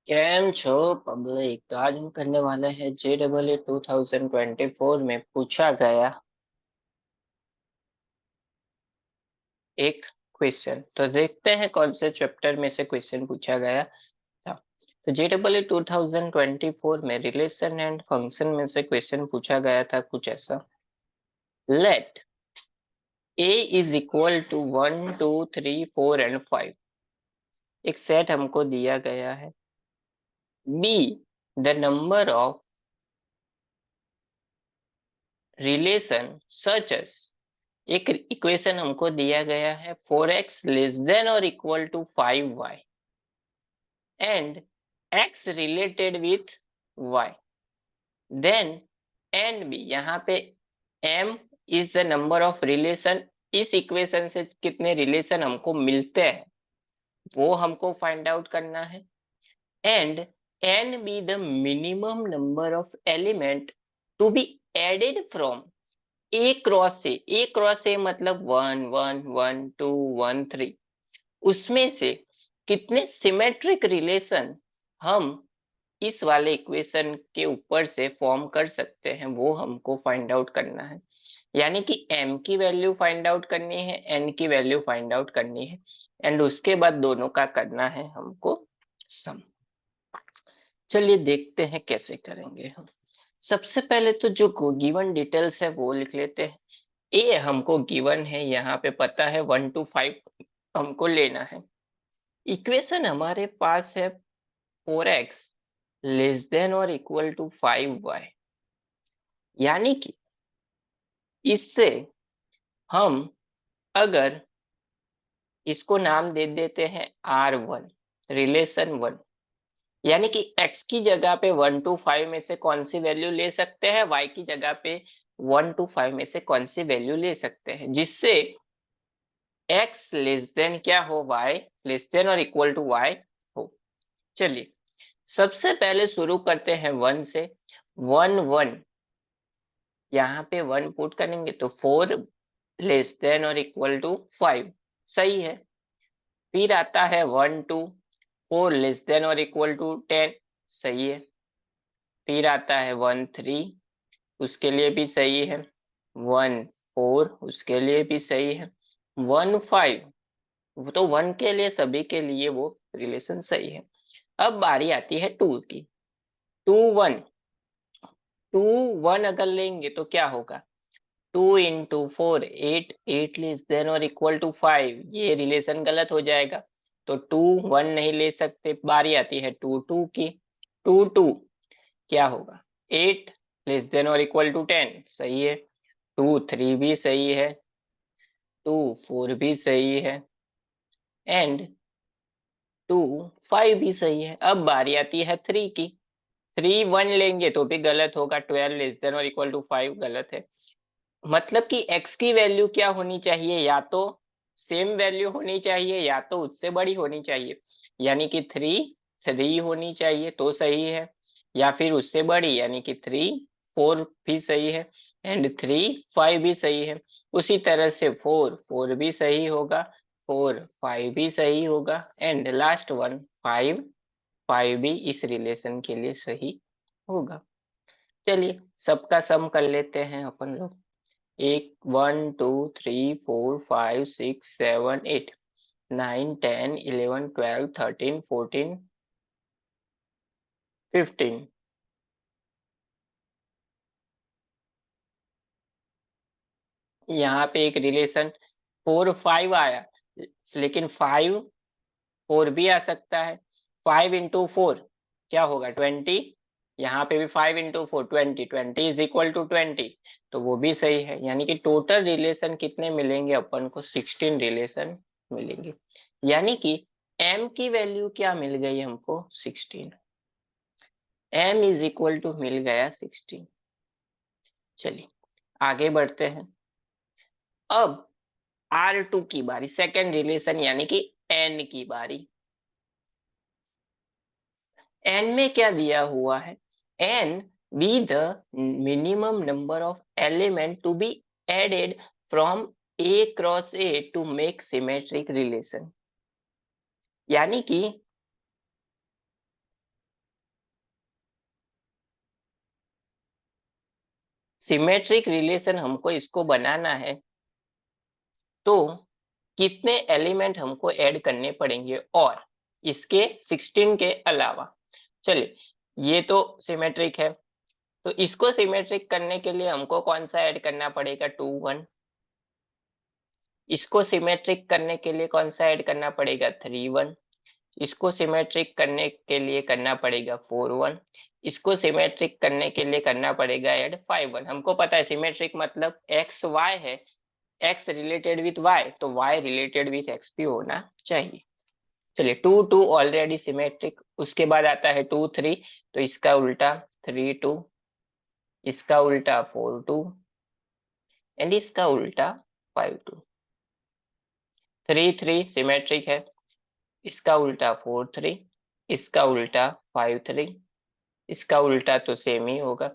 Cam छो public. तो आज हम करने वाले हैं JEE 2024 में पूछा गया एक क्वेश्चन। तो देखते हैं कौन से चैप्टर में से क्वेश्चन पूछा गया था। तो JEE 2024 में रिलेशन एंड फंक्शन में से क्वेश्चन पूछा गया था कुछ ऐसा। Let A is equal to 1 2 3 4 and 5। एक सेट हमको दिया गया है। B the number of relation such S. एक इक्वेशन हमको दिया गया है 4x लेस देन और equal to 5y and x related with y। Then and b, यहाँ पे m is the number of relation. इस इक्वेशन से कितने रिलेशन हमको मिलते हैं वो हमको फाइंड आउट करना है। And n be the minimum number of element to be added from A cross A मतलब 1 1 1 2 1 3। उसमें से कितने सिमेट्रिक रिलेशन हम इस वाले इक्वेशन के ऊपर से फॉर्म कर सकते हैं वो हमको फाइंड आउट करना है। यानी कि m की वैल्यू फाइंड आउट करनी है, n की वैल्यू फाइंड आउट करनी है एंड उसके बाद दोनों का करना है हमको सम। चलिए देखते हैं कैसे करेंगे हम। सबसे पहले तो जो गिवन डिटेल्स है वो लिख लेते हैं। ए हमको गिवन है, यहाँ पे पता है 1 to 5 हमको लेना है। इक्वेशन हमारे पास है 4x लेस देन और इक्वल टू 5y। यानी कि इससे हम अगर इसको नाम दे देते हैं R1 रिलेशन 1, यानी कि x की जगह पे 1 to 5 में से कौन सी वैल्यू ले सकते हैं, y की जगह पे 1 to 5 में से कौन सी वैल्यू ले सकते हैं, जिससे x लेस देन क्या हो, y लेस देन और इक्वल टू y हो। चलिए सबसे पहले शुरू करते हैं 1 से। 1 1, यहाँ पे 1 पुट करेंगे तो 4 लेस देन और इक्वल टू 5, सही है। फिर आता है 1 2, 4 लेस देन और इक्वल टू 10, सही है। फिर आता है 1 3, उसके लिए भी सही है। 1 4, उसके लिए भी सही है। 1 5, तो 1 के लिए सभी के लिए वो रिलेशन सही है। अब बारी आती है 2 की। 2 1, 2 1 अगर लेंगे तो क्या होगा, 2 इंटू 4 8, 8 लेस देन और इक्वल टू 5, ये रिलेशन गलत हो जाएगा तो 2 1 नहीं ले सकते। बारी आती है 2 2 की। 2 2 क्या होगा, 8 लेस देन और इक्वल टू 10, सही है। 2 3 भी सही है, 2 4 भी सही है एंड 2 5 भी सही है। अब बारी आती है 3 की। 3 1 लेंगे तो भी गलत होगा, 12 लेस देन और इक्वल टू 5 गलत है। मतलब कि x की वैल्यू क्या होनी चाहिए, या तो सेम वैल्यू होनी चाहिए या तो उससे बड़ी होनी चाहिए। यानी कि 3 होनी चाहिए तो सही है, या फिर उससे बड़ी यानी कि 4 भी सही है एंड 5 भी सही है। उसी तरह से 4 भी सही होगा, 5 भी सही होगा एंड लास्ट वन 5 भी इस रिलेशन के लिए सही होगा। चलिए सबका सम कर लेते हैं अपन लोग। एक 1 2 3 4 5 6 7 8 9 10 11 12 13 14 15। यहाँ पे एक रिलेशन 4 5 आया, लेकिन 5 4 भी आ सकता है। 5 इंटू 4 क्या होगा, 20। यहाँ पे भी 5 इंटू 4 20, 20 इज इक्वल टू 20, तो वो भी सही है। यानी कि टोटल रिलेशन कितने मिलेंगे अपन को, 16 रिलेशन मिलेंगे। यानी कि m की वैल्यू क्या मिल गई हमको, 16। m इज इक्वल टू मिल गया 16। चलिए आगे बढ़ते हैं। अब R2 की बारी, सेकेंड रिलेशन यानी कि n की बारी। n में क्या दिया हुआ है, n be the minimum number of element to be added from a cross a to make symmetric relation। यानी कि सिमेट्रिक रिलेशन हमको इसको बनाना है, तो कितने एलिमेंट हमको ऐड करने पड़ेंगे, और इसके 16 के अलावा। चलिए, ये तो सिमेट्रिक है, तो इसको सिमेट्रिक करने के लिए हमको कौन सा ऐड करना पड़ेगा, 2 1। इसको सिमेट्रिक करने के लिए कौन सा ऐड करना पड़ेगा, 3 1। इसको सिमेट्रिक करने के लिए करना पड़ेगा 4 1। इसको सिमेट्रिक करने के लिए करना पड़ेगा ऐड 5 1। हमको पता है सिमेट्रिक मतलब एक्स वाई है, एक्स रिलेटेड विथ वाई, तो वाई रिलेटेड विथ एक्स भी होना चाहिए। चलिए, 2 2 ऑलरेडी सिमेट्रिक। उसके बाद आता है 2 3, तो इसका उल्टा 3 2, इसका उल्टा 4 2, एंड इसका उल्टा 5 2। 3 3 सिमेट्रिक है, इसका उल्टा 4 3, इसका उल्टा 5 3, इसका उल्टा तो सेम ही होगा।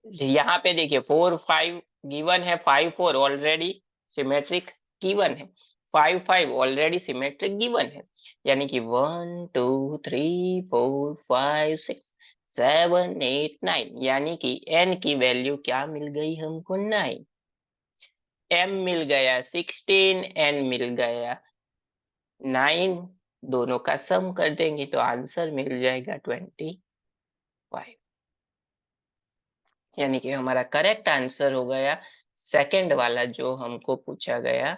यहाँ पे देखिए 4 5 गिवन है, 5 4 ऑलरेडी सिमेट्रिक गिवन है, 5 5 ऑलरेडी सिमेट्रिक गिवन है, यानी कि 1 2 3 4 5 6 7 8 9, यानी कि n की वैल्यू क्या मिल गई हमको, 9। m मिल गया 16, n मिल गया 9, दोनों का सम कर देंगे तो आंसर मिल जाएगा 25। यानी कि हमारा करेक्ट आंसर हो गया सेकंड वाला जो हमको पूछा गया